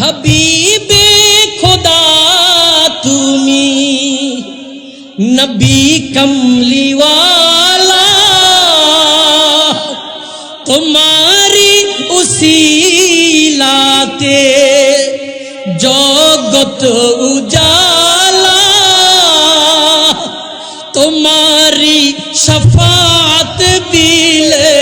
হাবিবে খোদা তুমি নবী কমলিওয়ালা, তোমারি উসিলাতে জগত উজালা, তোমারি শফাত বিলে,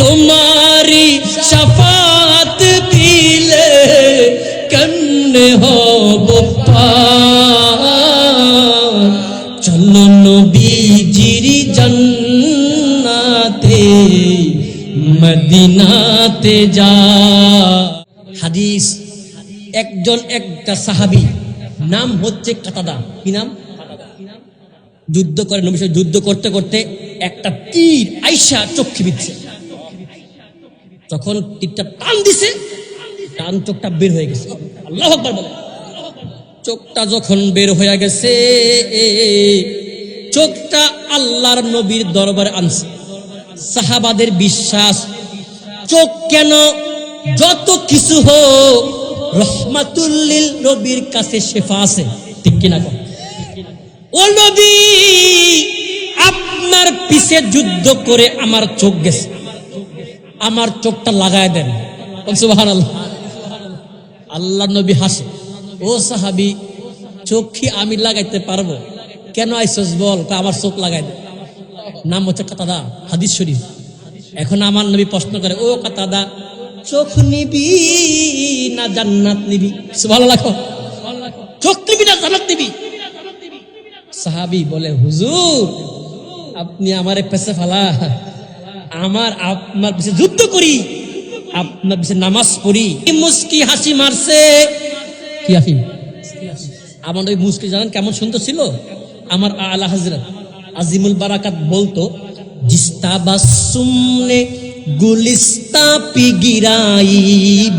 তোমারি শফাত বিলে কন্নে হব পার। চলো নবীজির জান্নাতে মদিনাতে যা। হাদিস, একজন একটা সাহাবী, নাম হচ্ছে কাতাদা। কি নাম? যুদ্ধ করে, নবী সাল্লাল্লাহু আলাইহি ওয়াসাল্লাম যুদ্ধ করতে করতে একটা তীর আইসা চোখে বিঁধছে। যখন তীরটা টান দিছে, টান চোখটা বের হয়ে গেছে। আল্লাহু আকবার বলে। চোখটা যখন বের হয়ে গেছে, চোখটা আল্লাহর নবীর দরবারে আনছে। সাহাবাদের বিশ্বাস, চোখ কেন যত কিছু হোক রহমাতুল লিল নবীর কাছে শেফা আছে, ঠিক কিনা? ও নবী, আপনার পিছে যুদ্ধ করে আমার চোখ গেছে, আমার চোখটা লাগায় দেন। সুবহানাল্লাহ। আল্লাহ নবী হাসে, ও সাহাবী, চোখ কি আমি লাগাইতে পারবো? কেন আইসস বল? আমার চোখ লাগাই দে। নাম হচ্ছে কাতাদা, হাদিস শরীফ। এখন আমার নবী প্রশ্ন করে, ও কাতাদা, চোখ নিবি না জান্নাত নিবি? সুবহানাল্লাহ। চোখ নিবি না জান্নাত নিবি? সাহাবী বলে, হুজুর, আপনি আমারে পেছে ফেলা, আপনার পিছে যুদ্ধ করি, আপনার পিছে নামাজ পড়ি। মুস্কি হাসি মারছে। কি হাসি? আমার ওই মুস্কি জানেন কেমন সুন্দর ছিল? আমার আলা হযরত আজিমুল বারাকাত বলতো, জিস্তা বাসুমনে গুলিস্তা পিগিরাই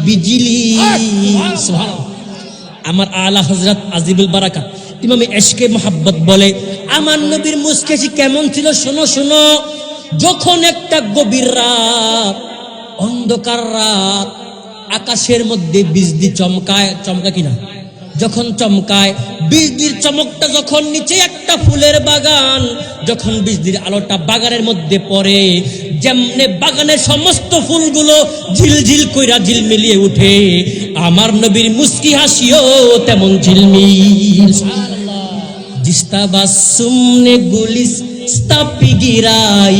বিজলি। আমার আলা হযরত আজিমুল বারাকাত ইমামে ইশকে মোহাব্বত বলে, আমার নবীর মুস্কি হাসি কেমন ছিল শোনো শোনো। যখন একটা গভীর রাত, অন্ধকার রাত, আকাশের মধ্যে বিজলি চমকায়, চমকা কিনা? যখন চমকায়, বিজলির চমকটা যখন নিচে একটা ফুলের বাগান, যখন বিজলির আলোটা বাগানের মধ্যে পড়ে, যেমনে বাগানের সমস্ত ফুলগুলো ঝিলঝিল কইরা ঝিলমিলিয়ে উঠে, আমার নবীর মুস্কি হাসিও তেমন ঝিলমিল। জিস্তা বাসুমনে গুলিস স্তাপি গিরাই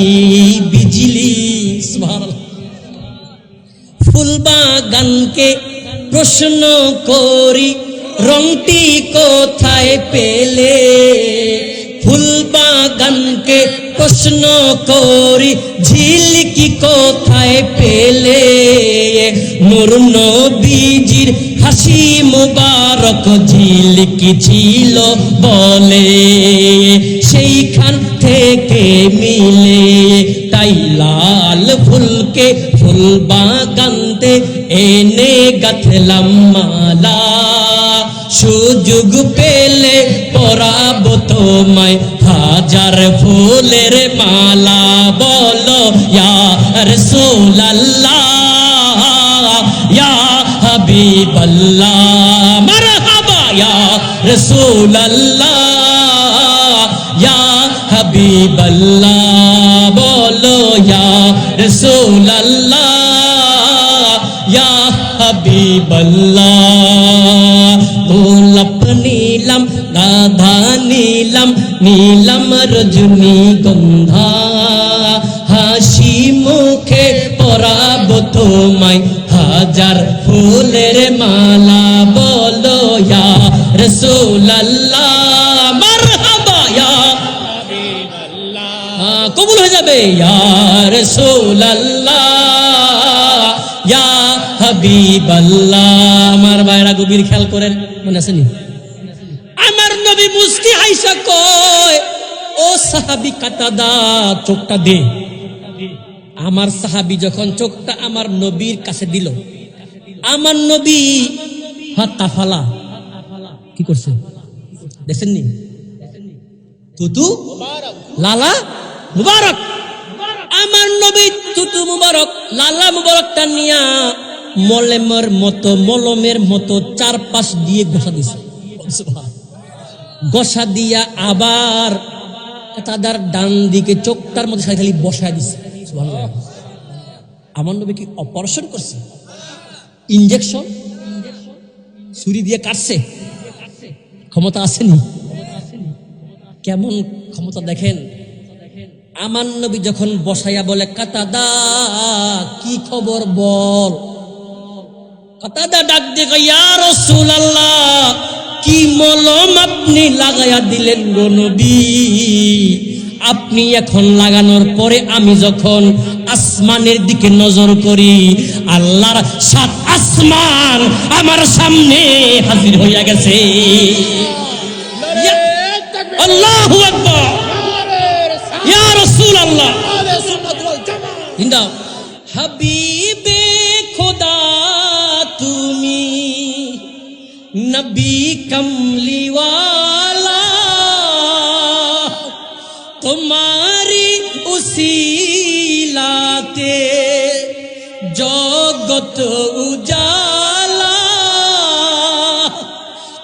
বিজলি। সুবহানাল্লাহ। ফুল বাগানকে প্রশ্ন করি, রংটি কোথায় পেলে? ফুল বাগানকে প্রশ্ন করি, ঝিলকি কোথায় পেলে? নূর নবীজির হাসি মুবারক ঝিলকি ছিল বলে, সেইখান থেকে মিলে। তাই লাল ফুলকে ফুল বাগানতে এনে গাঁথলাম মালা, সুযোগ পেলে পরাবো তোমায় হাজার ফুলের মালা। বলো ইয়া রাসূলুল্লাহ, ইয়া হাবিবাল্লাহ, মারহাবা ইয়া রাসূলুল্লাহ, ইয়া হাবিবাল্লাহ। বলো ইয়া রাসূলুল্লাহ, ইয়া হাবিবাল্লাহ। গোলাপ নীলাম, গাধা নীলাম, নীলাম রজনীগন্ধা, হাসি মুখে পরাবো তোমায় হাজার ফুলের মালা। বলো ইয়া রাসূলুল্লাহ, মারহাবা ইয়া হাবিবাল্লাহ। কবুল হয়ে যাবে। ইয়া রাসূলুল্লাহ, ইয়া হাবিবাল্লাহ। আমার ভাইরা গভীর খেয়াল করেন, মনে আসেনি? আমার নবী মুস্কি হাইসা কয়, ও সাহাবী কাতাদা, চোখটা দে। আমার সাহাবী যখন চোখটা আমার নবীর কাছে দিল, আমার নবী তাফালা কি করছে দেখেননি? তুতু লালা মুবারক। আমার নবী তুতু মুবারক লালা মুবারকটা নিয়া মলমের মতো চারপাশ দিয়ে ঘষা দিছে। ঘষা দিয়া আবার তাদের ডান দিকে চোখটার মধ্যে খালি বসায় দিছে। আমার নবী কি অপারেশন করছে? ইনজেকশন ছুরি দিয়ে কাটছে? ক্ষমতা আসেনি? কেমন ক্ষমতা দেখেন। আমার নবী যখন বসাইয়া বলে, কাতাদা কি খবর বল। কাতাদা ডাক দিয়ে, ইয়া রাসূলুল্লাহ, কি মলম আপনি লাগাইয়া দিলেন গো নবী। আপনি এখন লাগানোর পরে আমি যখন আসমানের দিকে নজর করি, আল্লাহর 7 আসমান আমার সামনে হাজির হইয়া গেছে। আল্লাহু আকবার, ইয়া রাসূলুল্লাহ। জিন্দা হাবিবে খোদা তুমি, নবী কমলিওয়ালা, তোমারি উসিলাতে জগত উজালা,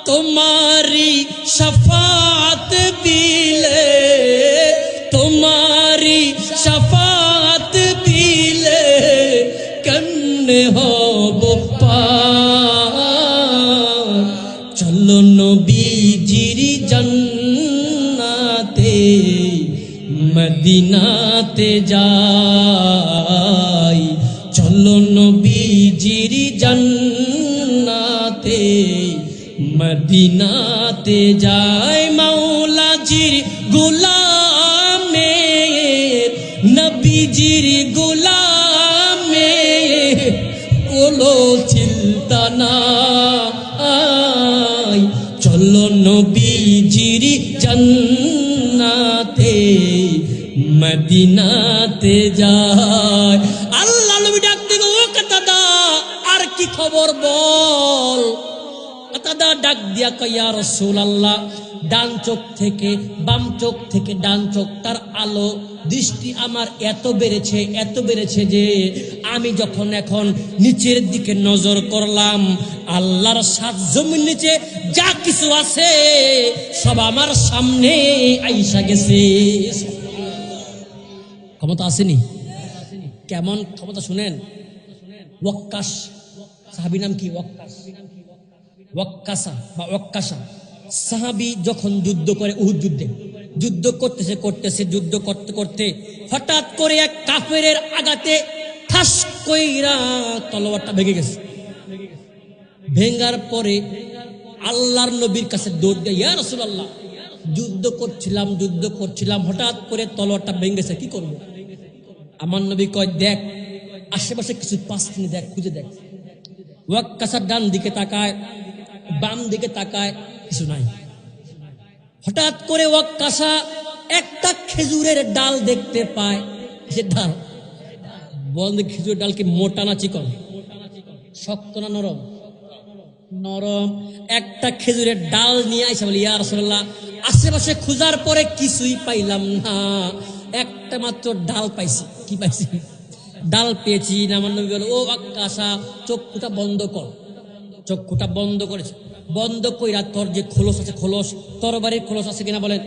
তোমারি শফাত বিলে, তোমারি শফাত বিলে কন্নে হব পার। চলো নবীজির জান্নাতে মদিনাতে যাই, চলো নবীজির জান্নাতে মদিনাতে যাই। মাওলাজির গোলামের, নবীজির গোলামের কোলো চিন্তা নাই, চলো নবীজির জান্নাতে মদিনাতে যায়। আল্লাহ নবী ডাক দিল, ও কাতাদা আর কি খবর বল। কাতাদা ডাক দিয়া কয়, ইয়া রাসূলুল্লাহ, ডান চোখ থেকে বাম চোখ থেকে ডান চোখটার আলো দৃষ্টি আমার এত বেড়েছে যে আমি যখন এখন নিচের দিকে নজর করলাম, আল্লাহর 7 জমিন নিচে যা কিছু আছে সব আমার সামনে আইসা গেছে। ক্ষমতা আসেনি? কেমন ক্ষমতা শুনেন। ওয়াক্কাস সাহাবী নাম কি? ওয়াক্কাসা সাহাবী যখন যুদ্ধ করে, উহুদ যুদ্ধ করতে হঠাৎ করে এক কাফেরের আঘাতে ঠাস কইরা তলোয়ারটা ভেঙে গেছে। ভেঙ্গার পরে আল্লাহর নবীর কাছে দৌড় দিয়ে, ইয়া রাসূলুল্লাহ, যুদ্ধ করছিলাম হঠাৎ করে তলোয়ারটা ভেঙে গেছে, কি করব? আমার নবী কয়, দেখ আশেপাশে কিছু পাস কিনে দেখ, খুঁজে দেখ। ওয়াক্কাসা ডান দিকে তাকায়, বাম দিকে তাকায়, কিছু নাই। হঠাৎ করে ওয়াক্কাসা একটা খেজুরের ডাল দেখতে পায়। সে ডাল বল, খেজুরের ডাল কি মোটা না চিকন? শক্ত না নরম? নরম। একটা খেজুরের ডাল নিয়ে আইসা বলে, ইয়া রাসূলুল্লাহ, আশেপাশে খোঁজার পরে কিছুই পাইলাম না, একটা মাত্র ডাল পাইছি। কি পাইছি? ডাল পেয়েছি। আমার নবী বলে, ও ওয়াক্কাসা, চক্ষুটা বন্ধ কর। চক্ষুটা বন্ধ করেছে। বন্ধ কইরা তোর যে খোলস আছে, তরবারির খোলস আছে কিনা বলেন,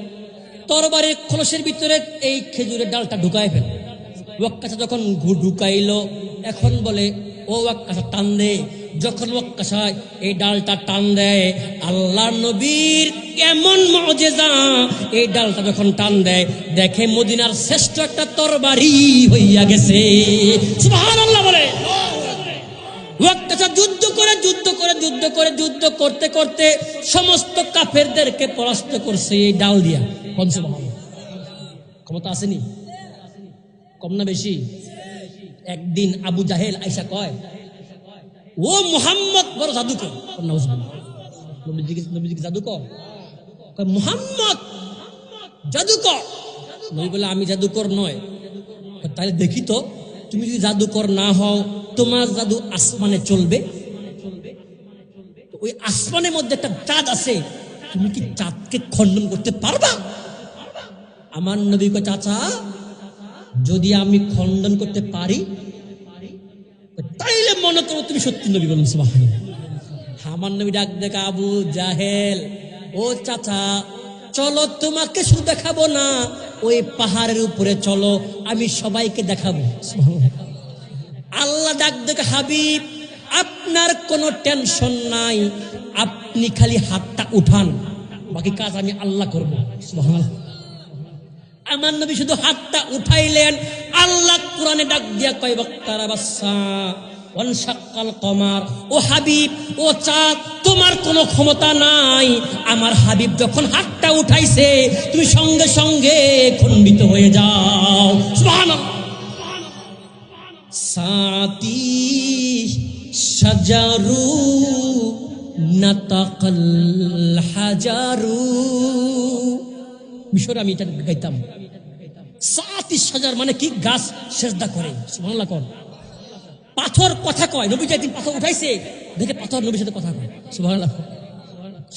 তরবারির খোলসের ভিতরে এই খেজুরের ডালটা ঢুকায় ফেল। ওয়াক্কাসা যখন ঢুকাইলো, এখন বলে, ও ওয়াক্কাসা টান দে। যখন ওয়াক্কাসা এই ডালটা টান দেয়, আল্লাহর নবীর কেমন মুজিজা, এই ডালটা যখন টান দেয় দেখে মদিনার শ্রেষ্ঠ একটা তরবারি হইয়া গেছে। সুবহানাল্লাহ বলে। ওয়াক্কাসা যুদ্ধ করতে সমস্ত কাফেরদেরকে পরাস্ত করছে এই ডাল দিয়া। ক্ষমতা আসেনি? কম না বেশি? একদিন আবু জাহেল আইসা কয়, ও মুহাম্মদ বড় জাদুকর। নবীজিকে জাদুকর? মুহাম্মদ জাদুকর? নবী বলে, আমি জাদুকর নয়। তাহলে দেখি তো, তুমি যদি জাদুকর না হও, তোমার জাদু আসমানে চলবে? ওই আসমানের মধ্যে একটা চাঁদ আছে, তুমি কি চাঁদকে খণ্ডন করতে পারবা? আমার নবী কয়, চাচা, যদি আমি খণ্ডন করতে পারি তাইলে মনে করো তুমি সত্যি নবী, বলুন সুবহানাল্লাহ। আমার নবী ডাক দেখে, আবু জাহেল, ও চাচা চলো, তোমাকে শুধু দেখাবো না, ওই পাহাড়ের উপরে চলো, আমি সবাইকে দেখাবো। সুবহানাল্লাহ। আল্লাহ ডাক দেখে, হাবিব আপনার কোনো টেনশন নাই, আপনি খালি হাতটা উঠান, বাকি কাজ আমি আল্লাহ করবো। সুবহানাল্লাহ। আমার নবী শুধু হাতটা উঠাইলেন, আল্লাহ কোরআনে ডাক দিয়া কয়, ওয়াক্তারাবাসসা ওয়ানশাক্কাল কমার, ও হাবিব, ও চাঁদ, তোমার কোনো ক্ষমতা নাই। আমার হাবিব যখন হাতটা উঠাইছে, তুমি সঙ্গে সঙ্গে খণ্ডিত হয়ে যাও। সুবহানাল্লাহ। সাতি শাজারু নাতাকাল হাজারু। মিশরে আমি এটা গাইতাম। সাতি শাজার মানে কি? গাছ সেজদা করে। সুবহানাল্লাহ। কোন পাথর কথা কয়, নবী যেদিন পাথর উঠাইছে দেখে পাথর নবীর সাথে কথা কয়। সুবহানাল্লাহ।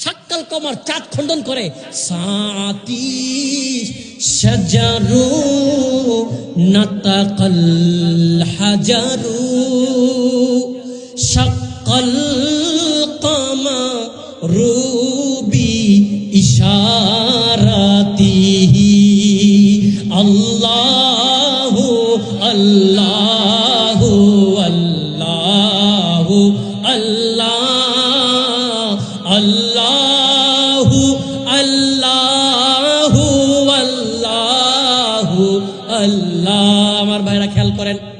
শাক্কাল কমার, চাঁদ খণ্ডন করে। সাতি শাজারু নাতাকাল হাজারু শাক্কাল